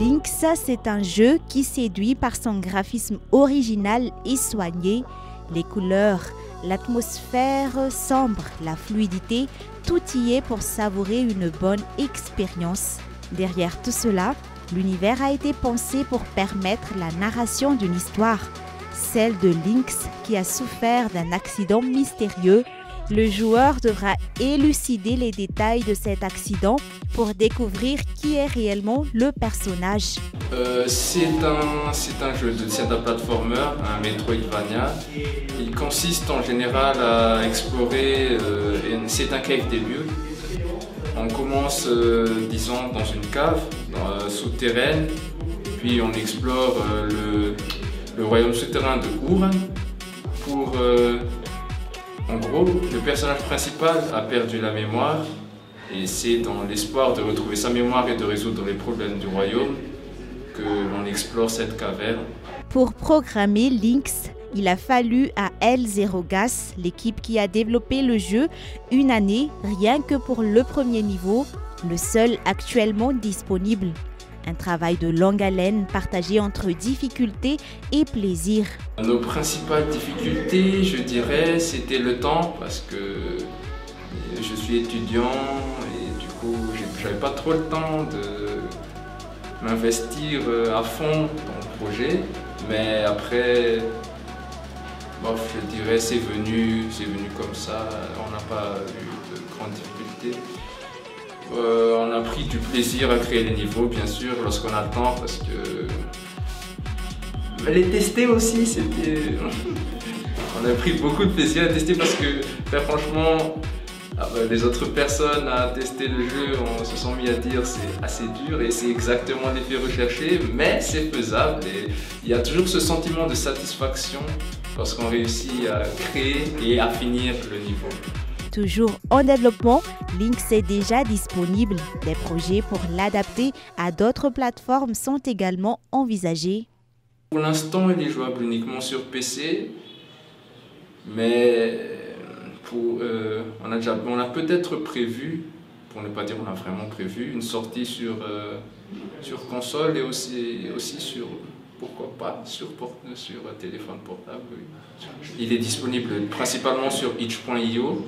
Lynx, c'est un jeu qui séduit par son graphisme original et soigné. Les couleurs, l'atmosphère sombre, la fluidité, tout y est pour savourer une bonne expérience. Derrière tout cela, l'univers a été pensé pour permettre la narration d'une histoire, celle de Lynx qui a souffert d'un accident mystérieux. Le joueur devra élucider les détails de cet accident pour découvrir qui est réellement le personnage. C'est un platformer, un Metroidvania. Il consiste en général à explorer, c'est un cave debut. On commence, disons, dans une cave souterraine, puis on explore le royaume souterrain de Our pour... En gros, le personnage principal a perdu la mémoire et c'est dans l'espoir de retrouver sa mémoire et de résoudre les problèmes du royaume que l'on explore cette caverne. Pour programmer Lynx, il a fallu à L0Gas, l'équipe qui a développé le jeu, une année rien que pour le premier niveau, le seul actuellement disponible. Un travail de longue haleine partagé entre difficulté et plaisir. Nos principales difficultés, je dirais, c'était le temps parce que je suis étudiant et du coup, j'avais pas trop le temps de m'investir à fond dans le projet. Mais après, bof, je dirais, c'est venu comme ça. On n'a pas eu de grandes difficultés. On a pris du plaisir à créer les niveaux, bien sûr, lorsqu'on a le temps, parce que les tester aussi, c'était... On a pris beaucoup de plaisir à tester parce que, très franchement, les autres personnes à tester le jeu, on se sont mis à dire c'est assez dur et c'est exactement l'effet recherché, mais c'est faisable et il y a toujours ce sentiment de satisfaction lorsqu'on réussit à créer et à finir le niveau. Toujours en développement, Lynx est déjà disponible. Des projets pour l'adapter à d'autres plateformes sont également envisagés. Pour l'instant, il est jouable uniquement sur PC, mais on a peut-être prévu, pour ne pas dire on a vraiment prévu, une sortie sur console et aussi sur, pourquoi pas, sur téléphone portable. Oui. Il est disponible principalement sur itch.io.